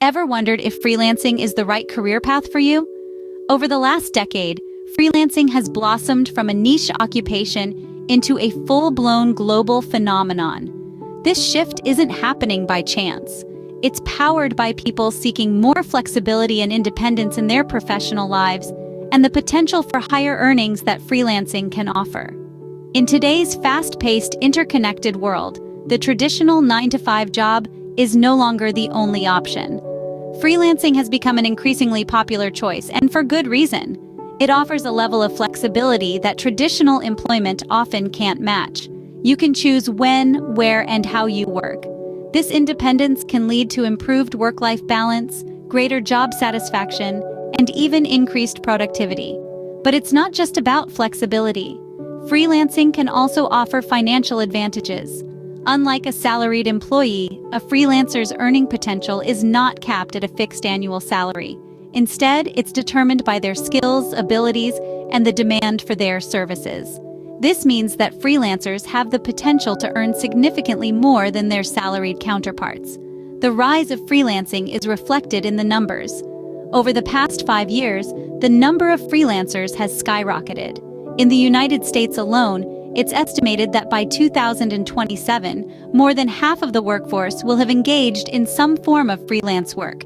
ever wondered if freelancing is the right career path for you? Over the last decade, freelancing has blossomed from a niche occupation into a full-blown global phenomenon. This shift isn't happening by chance. It's powered by people seeking more flexibility and independence in their professional lives and the potential for higher earnings that freelancing can offer. In today's fast-paced, interconnected world, the traditional 9-to-5 job is no longer the only option. Freelancing has become an increasingly popular choice, and for good reason. It offers a level of flexibility that traditional employment often can't match. You can choose when, where, and how you work. This independence can lead to improved work-life balance, greater job satisfaction, and even increased productivity. But it's not just about flexibility. Freelancing can also offer financial advantages. Unlike a salaried employee, a freelancer's earning potential is not capped at a fixed annual salary. Instead, it's determined by their skills, abilities, and the demand for their services. This means that freelancers have the potential to earn significantly more than their salaried counterparts. The rise of freelancing is reflected in the numbers. Over the past 5 years, the number of freelancers has skyrocketed. In the United States alone, it's estimated that by 2027, more than half of the workforce will have engaged in some form of freelance work.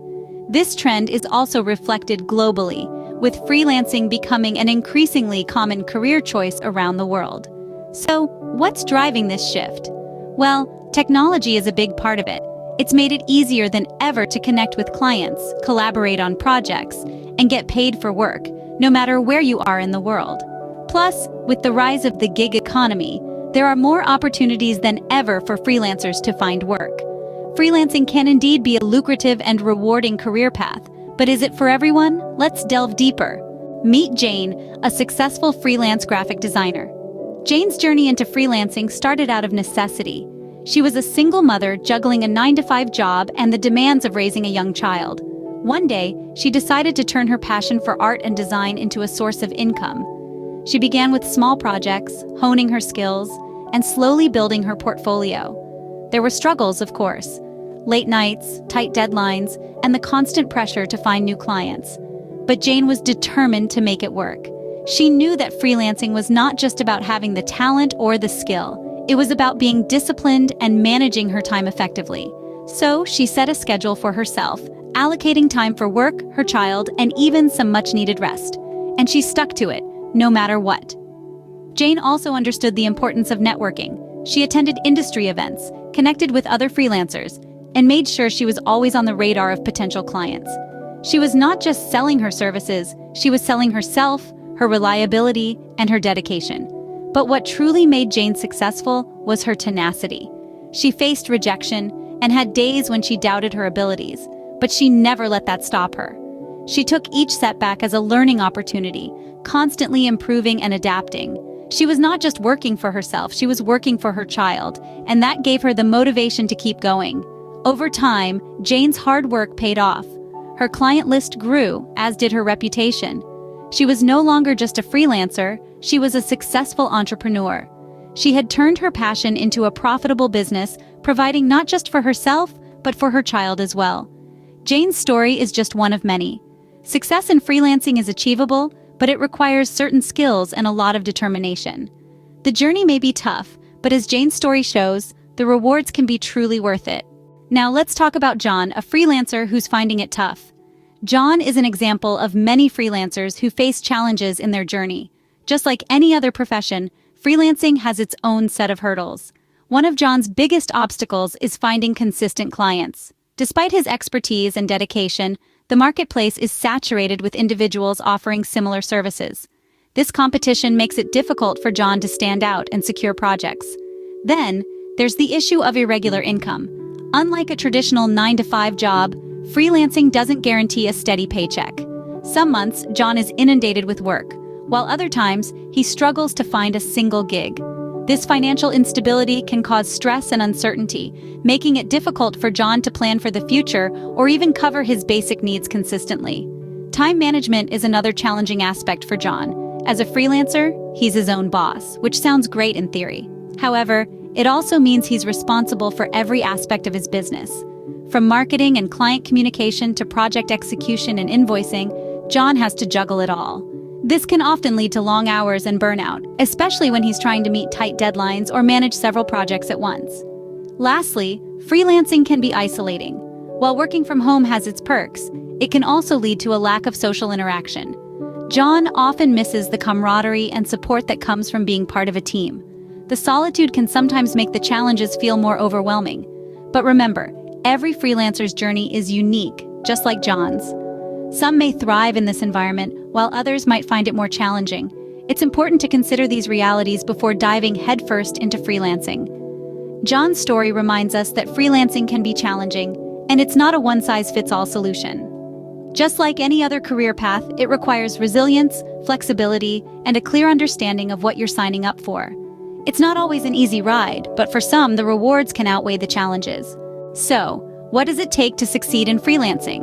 This trend is also reflected globally, with freelancing becoming an increasingly common career choice around the world. So, what's driving this shift? Well, technology is a big part of it. It's made it easier than ever to connect with clients, collaborate on projects, and get paid for work, no matter where you are in the world. Plus, with the rise of the gig economy, there are more opportunities than ever for freelancers to find work. Freelancing can indeed be a lucrative and rewarding career path, but is it for everyone? Let's delve deeper. Meet Jane, a successful freelance graphic designer. Jane's journey into freelancing started out of necessity. She was a single mother juggling a 9-to-5 job and the demands of raising a young child. One day, she decided to turn her passion for art and design into a source of income. She began with small projects, honing her skills, and slowly building her portfolio. There were struggles, of course. Late nights, tight deadlines, and the constant pressure to find new clients. But Jane was determined to make it work. She knew that freelancing was not just about having the talent or the skill. It was about being disciplined and managing her time effectively. So she set a schedule for herself, allocating time for work, her child, and even some much-needed rest. And she stuck to it, no matter what. Jane also understood the importance of networking. She attended industry events, connected with other freelancers, and made sure she was always on the radar of potential clients. She was not just selling her services, she was selling herself, her reliability, and her dedication. But what truly made Jane successful was her tenacity. She faced rejection and had days when she doubted her abilities, but she never let that stop her. She took each setback as a learning opportunity, constantly improving and adapting. She was not just working for herself, she was working for her child, and that gave her the motivation to keep going. Over time, Jane's hard work paid off. Her client list grew, as did her reputation. She was no longer just a freelancer, she was a successful entrepreneur. She had turned her passion into a profitable business, providing not just for herself, but for her child as well. Jane's story is just one of many. Success in freelancing is achievable, but it requires certain skills and a lot of determination. The journey may be tough, but as Jane's story shows, the rewards can be truly worth it. Now let's talk about John, a freelancer who's finding it tough. John is an example of many freelancers who face challenges in their journey. Just like any other profession, freelancing has its own set of hurdles. One of John's biggest obstacles is finding consistent clients. Despite his expertise and dedication, the marketplace is saturated with individuals offering similar services. This competition makes it difficult for John to stand out and secure projects. Then, there's the issue of irregular income. Unlike a traditional 9-to-5 job, freelancing doesn't guarantee a steady paycheck. Some months, John is inundated with work, while other times, he struggles to find a single gig. This financial instability can cause stress and uncertainty, making it difficult for John to plan for the future or even cover his basic needs consistently. Time management is another challenging aspect for John. As a freelancer, he's his own boss, which sounds great in theory. However, it also means he's responsible for every aspect of his business. From marketing and client communication to project execution and invoicing, John has to juggle it all. This can often lead to long hours and burnout, especially when he's trying to meet tight deadlines or manage several projects at once. Lastly, freelancing can be isolating. While working from home has its perks, it can also lead to a lack of social interaction. John often misses the camaraderie and support that comes from being part of a team. The solitude can sometimes make the challenges feel more overwhelming. But remember, every freelancer's journey is unique, just like John's. Some may thrive in this environment, while others might find it more challenging. It's important to consider these realities before diving headfirst into freelancing. John's story reminds us that freelancing can be challenging, and it's not a one-size-fits-all solution. Just like any other career path, it requires resilience, flexibility, and a clear understanding of what you're signing up for. It's not always an easy ride, but for some, the rewards can outweigh the challenges. So, what does it take to succeed in freelancing?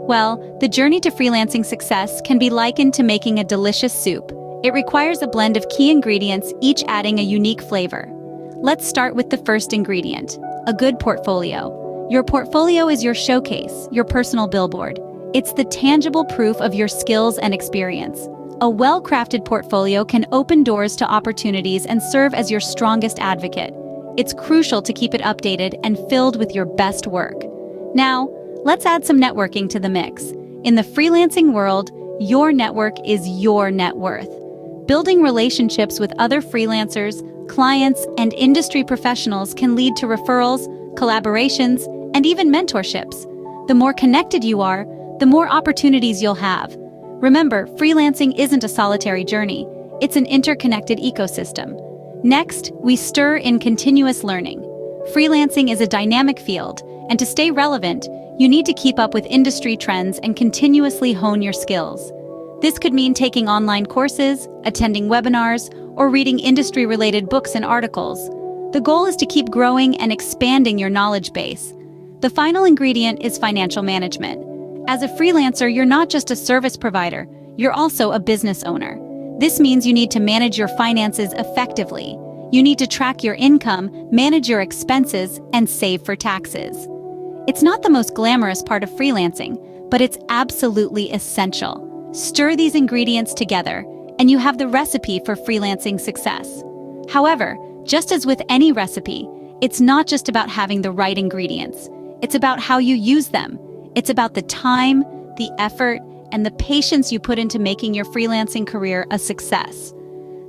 Well, the journey to freelancing success can be likened to making a delicious soup. It requires a blend of key ingredients, each adding a unique flavor. Let's start with the first ingredient, a good portfolio. Your portfolio is your showcase, your personal billboard. It's the tangible proof of your skills and experience. A well-crafted portfolio can open doors to opportunities and serve as your strongest advocate. It's crucial to keep it updated and filled with your best work. Now, let's add some networking to the mix. In the freelancing world, your network is your net worth. Building relationships with other freelancers, clients, and industry professionals can lead to referrals, collaborations, and even mentorships. The more connected you are, the more opportunities you'll have. Remember, freelancing isn't a solitary journey. It's an interconnected ecosystem. Next, we stir in continuous learning. Freelancing is a dynamic field, and to stay relevant, you need to keep up with industry trends and continuously hone your skills. This could mean taking online courses, attending webinars, or reading industry-related books and articles. The goal is to keep growing and expanding your knowledge base. The final ingredient is financial management. As a freelancer, you're not just a service provider, you're also a business owner. This means you need to manage your finances effectively. You need to track your income, manage your expenses, and save for taxes. It's not the most glamorous part of freelancing, but it's absolutely essential. Stir these ingredients together, and you have the recipe for freelancing success. However, just as with any recipe, it's not just about having the right ingredients. It's about how you use them. It's about the time, the effort, and the patience you put into making your freelancing career a success.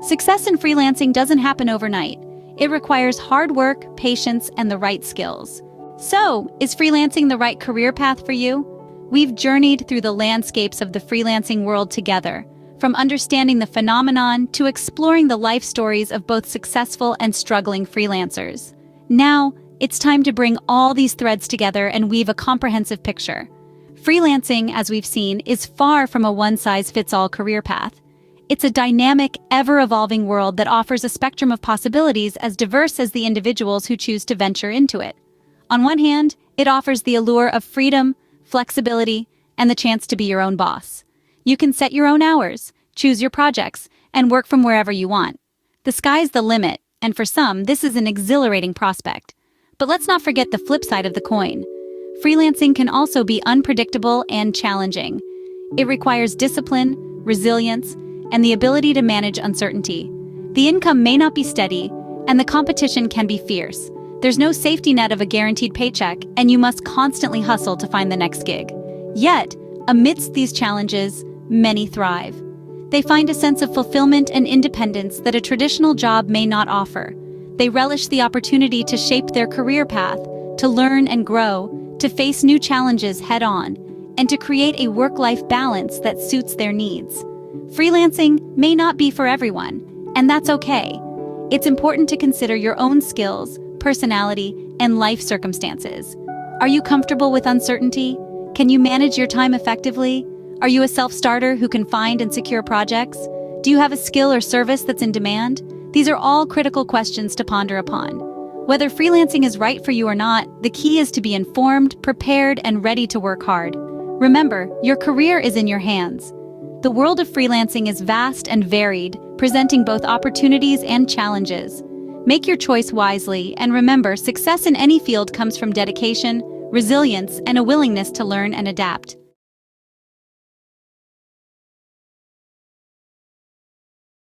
Success in freelancing doesn't happen overnight. It requires hard work, patience, and the right skills. So, is freelancing the right career path for you? We've journeyed through the landscapes of the freelancing world together, from understanding the phenomenon to exploring the life stories of both successful and struggling freelancers. Now, it's time to bring all these threads together and weave a comprehensive picture. Freelancing, as we've seen, is far from a one-size-fits-all career path. It's a dynamic, ever-evolving world that offers a spectrum of possibilities as diverse as the individuals who choose to venture into it. On one hand, it offers the allure of freedom, flexibility, and the chance to be your own boss. You can set your own hours, choose your projects, and work from wherever you want. The sky's the limit, and for some, this is an exhilarating prospect. But let's not forget the flip side of the coin. Freelancing can also be unpredictable and challenging. It requires discipline, resilience, and the ability to manage uncertainty. The income may not be steady, and the competition can be fierce. There's no safety net of a guaranteed paycheck, and you must constantly hustle to find the next gig. Yet, amidst these challenges, many thrive. They find a sense of fulfillment and independence that a traditional job may not offer. They relish the opportunity to shape their career path, to learn and grow, to face new challenges head-on, and to create a work-life balance that suits their needs. Freelancing may not be for everyone, and that's okay. It's important to consider your own skills, personality, and life circumstances. Are you comfortable with uncertainty? Can you manage your time effectively? Are you a self-starter who can find and secure projects? Do you have a skill or service that's in demand? These are all critical questions to ponder upon. Whether freelancing is right for you or not, the key is to be informed, prepared, and ready to work hard. Remember, your career is in your hands. The world of freelancing is vast and varied, presenting both opportunities and challenges. Make your choice wisely, and remember, success in any field comes from dedication, resilience, and a willingness to learn and adapt.